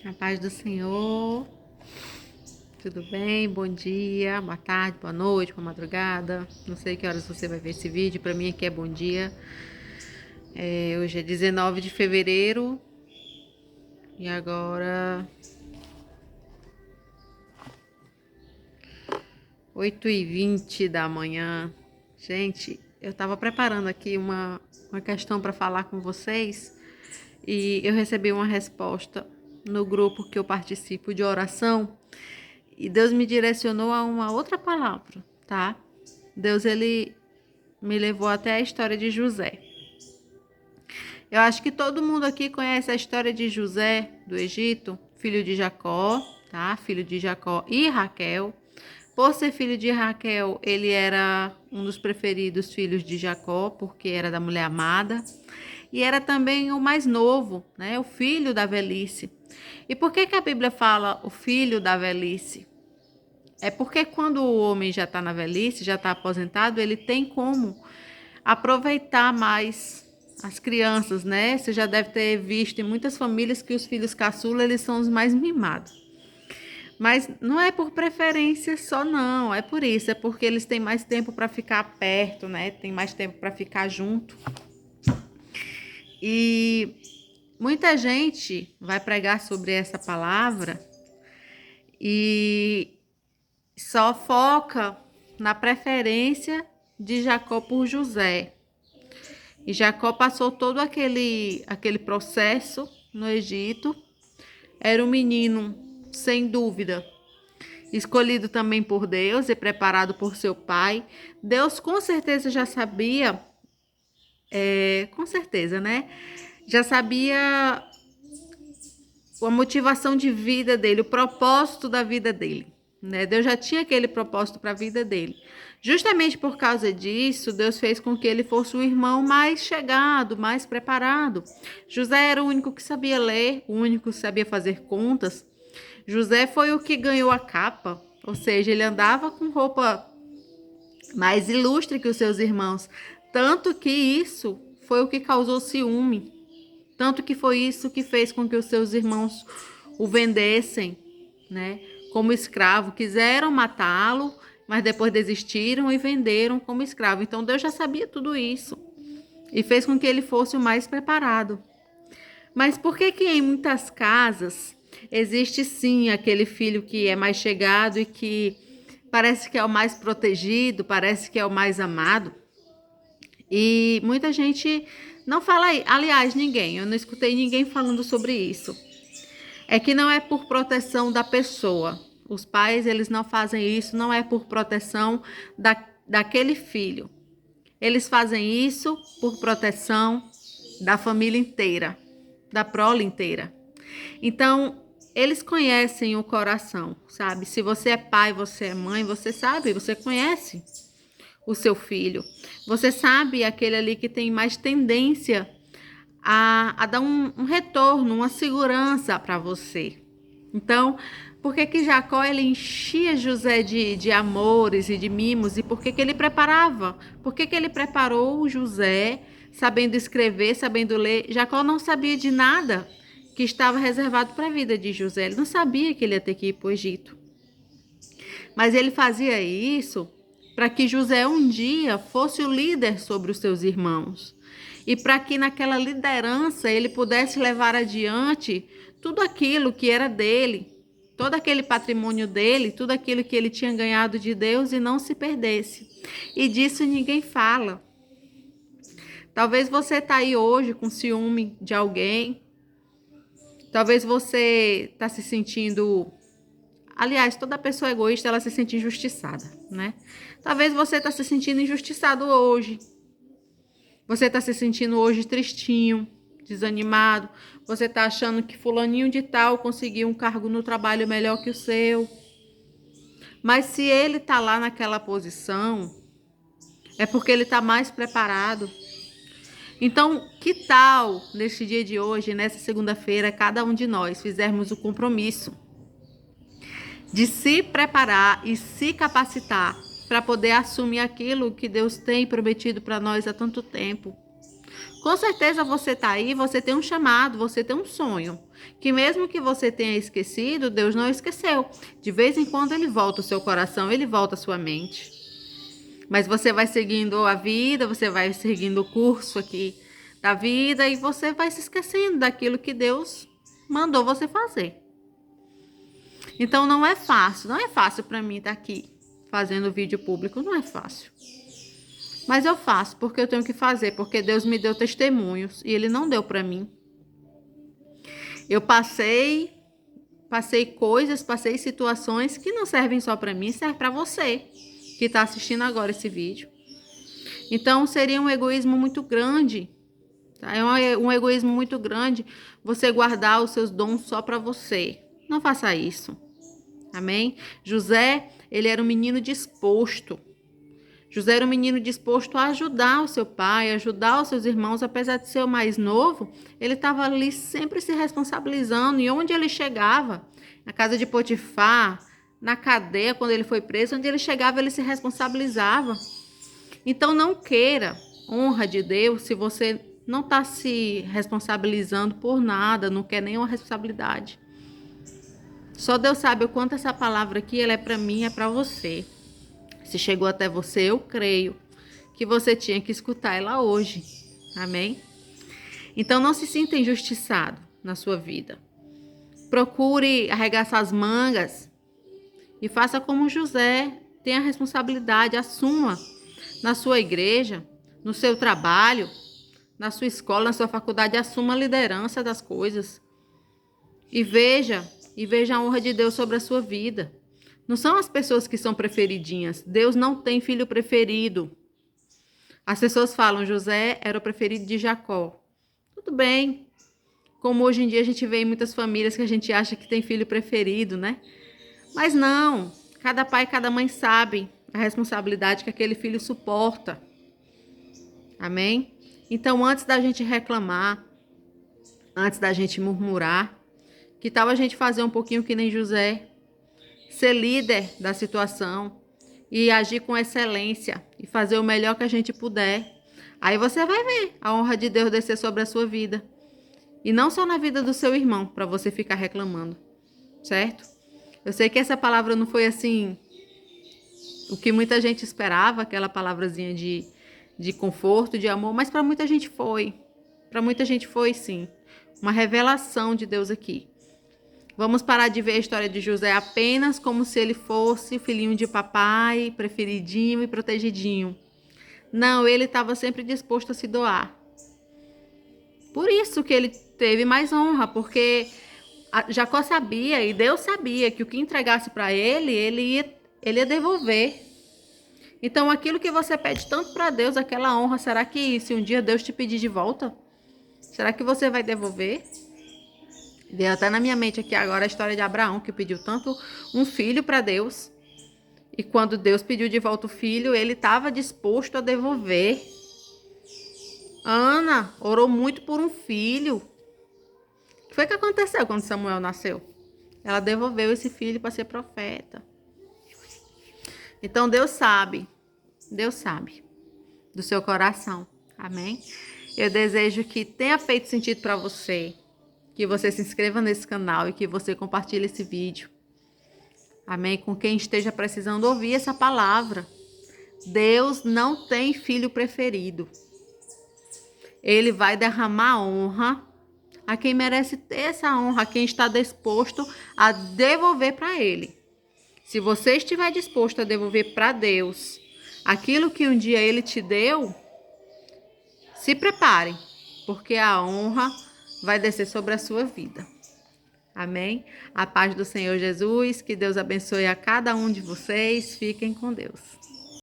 A paz do Senhor, tudo bem? Bom dia, boa tarde, boa noite, boa madrugada. Não sei que horas você vai ver esse vídeo, para mim aqui é bom dia. Hoje é 19 de fevereiro e agora 8h20 da manhã. Gente, eu estava preparando aqui uma questão para falar com vocês e eu recebi uma resposta no grupo que eu participo de oração. E Deus me direcionou a uma outra palavra, tá? Deus, ele me levou até a história de José. Eu acho que todo mundo aqui conhece a história de José do Egito, filho de Jacó, tá? Filho de Jacó e Raquel. Por ser filho de Raquel, ele era um dos preferidos filhos de Jacó, porque era da mulher amada. E era também o mais novo, né? O filho da velhice. E por que a Bíblia fala o filho da velhice? É porque quando o homem já está na velhice, já está aposentado, ele tem como aproveitar mais as crianças, né? Você já deve ter visto em muitas famílias que os filhos caçula, eles são os mais mimados. Mas não é por preferência só não, é por isso, é porque eles têm mais tempo para ficar perto, né? Tem mais tempo para ficar junto. E muita gente vai pregar sobre essa palavra e só foca na preferência de Jacó por José. E Jacó passou todo aquele processo no Egito. Era um menino, sem dúvida, escolhido também por Deus e preparado por seu pai. Deus com certeza já sabia, com certeza, né? Já sabia a motivação de vida dele, o propósito da vida dele. Né? Deus já tinha aquele propósito para a vida dele. Justamente por causa disso, Deus fez com que ele fosse um irmão mais chegado, mais preparado. José era o único que sabia ler, o único que sabia fazer contas. José foi o que ganhou a capa, ou seja, ele andava com roupa mais ilustre que os seus irmãos. Tanto que isso foi o que causou ciúme. Tanto que foi isso que fez com que os seus irmãos o vendessem, né? Como escravo, quiseram matá-lo, mas depois desistiram e venderam como escravo. Então Deus já sabia tudo isso e fez com que ele fosse o mais preparado. Mas por que em muitas casas existe sim aquele filho que é mais chegado e que parece que é o mais protegido, parece que é o mais amado? E muita gente não fala, aliás, ninguém, eu não escutei ninguém falando sobre isso. É que não é por proteção da pessoa. Os pais, eles não fazem isso, não é por proteção daquele filho. Eles fazem isso por proteção da família inteira, da prole inteira. Então, eles conhecem o coração, sabe? Se você é pai, você é mãe, você sabe, você conhece o seu filho. Você sabe aquele ali que tem mais tendência a dar um retorno, uma segurança para você. Então, por que Jacó ele enchia José de amores e de mimos? E por que ele preparava? Por que ele preparou José, sabendo escrever, sabendo ler? Jacó não sabia de nada que estava reservado para a vida de José. Ele não sabia que ele ia ter que ir para o Egito. Mas ele fazia isso para que José um dia fosse o líder sobre os seus irmãos. E para que naquela liderança ele pudesse levar adiante tudo aquilo que era dele, todo aquele patrimônio dele, tudo aquilo que ele tinha ganhado de Deus e não se perdesse. E disso ninguém fala. Talvez você está aí hoje com ciúme de alguém. Talvez você está se sentindo... Aliás, toda pessoa egoísta, ela se sente injustiçada, né? Talvez você está se sentindo injustiçado hoje. Você está se sentindo hoje tristinho, desanimado. Você está achando que fulaninho de tal conseguiu um cargo no trabalho melhor que o seu. Mas se ele está lá naquela posição, é porque ele está mais preparado. Então, que tal, neste dia de hoje, nessa segunda-feira, cada um de nós fizermos o compromisso de se preparar e se capacitar para poder assumir aquilo que Deus tem prometido para nós há tanto tempo. Com certeza você está aí, você tem um chamado, você tem um sonho. Que mesmo que você tenha esquecido, Deus não esqueceu. De vez em quando ele volta o seu coração, ele volta a sua mente. Mas você vai seguindo a vida, você vai seguindo o curso aqui da vida e você vai se esquecendo daquilo que Deus mandou você fazer. Então não é fácil para mim estar aqui fazendo vídeo público, não é fácil. Mas eu faço porque eu tenho que fazer, porque Deus me deu testemunhos e Ele não deu para mim. Eu passei coisas, passei situações que não servem só para mim, servem para você que está assistindo agora esse vídeo. Então seria um egoísmo muito grande, tá? É um egoísmo muito grande você guardar os seus dons só para você. Não faça isso. Amém? José, ele era um menino disposto. José era um menino disposto a ajudar o seu pai, ajudar os seus irmãos, apesar de ser o mais novo, ele estava ali sempre se responsabilizando. E onde ele chegava, na casa de Potifar, na cadeia, quando ele foi preso, onde ele chegava, ele se responsabilizava. Então não queira honra de Deus se você não está se responsabilizando por nada, não quer nenhuma responsabilidade. Só Deus sabe o quanto essa palavra aqui ela é para mim, é para você. Se chegou até você, eu creio que você tinha que escutar ela hoje. Amém? Então não se sinta injustiçado na sua vida. Procure arregaçar as mangas e faça como José. Tenha responsabilidade, assuma na sua igreja, no seu trabalho, na sua escola, na sua faculdade, assuma a liderança das coisas. E veja a honra de Deus sobre a sua vida. Não são as pessoas que são preferidinhas. Deus não tem filho preferido. As pessoas falam, José era o preferido de Jacó. Tudo bem. Como hoje em dia a gente vê em muitas famílias que a gente acha que tem filho preferido, né? Mas não. Cada pai e cada mãe sabe a responsabilidade que aquele filho suporta. Amém? Então, antes da gente reclamar, antes da gente murmurar, que tal a gente fazer um pouquinho que nem José? Ser líder da situação e agir com excelência e fazer o melhor que a gente puder. Aí você vai ver a honra de Deus descer sobre a sua vida. E não só na vida do seu irmão, para você ficar reclamando, certo? Eu sei que essa palavra não foi assim o que muita gente esperava, aquela palavrazinha de conforto, de amor, mas para muita gente foi. Para muita gente foi, sim. Uma revelação de Deus aqui. Vamos parar de ver a história de José apenas como se ele fosse filhinho de papai, preferidinho e protegidinho. Não, ele estava sempre disposto a se doar. Por isso que ele teve mais honra, porque Jacó sabia e Deus sabia que o que entregasse para ele ia devolver. Então, aquilo que você pede tanto para Deus, aquela honra, será que se um dia Deus te pedir de volta, será que você vai devolver? Veio até na minha mente aqui agora a história de Abraão, que pediu tanto um filho para Deus. E quando Deus pediu de volta o filho, ele estava disposto a devolver. Ana orou muito por um filho. O que foi que aconteceu quando Samuel nasceu? Ela devolveu esse filho para ser profeta. Então Deus sabe do seu coração. Amém? Eu desejo que tenha feito sentido para você. Que você se inscreva nesse canal e que você compartilhe esse vídeo. Amém? Com quem esteja precisando ouvir essa palavra. Deus não tem filho preferido. Ele vai derramar honra a quem merece ter essa honra, a quem está disposto a devolver para Ele. Se você estiver disposto a devolver para Deus aquilo que um dia Ele te deu, se prepare, porque a honra vai descer sobre a sua vida. Amém? A paz do Senhor Jesus, que Deus abençoe a cada um de vocês. Fiquem com Deus.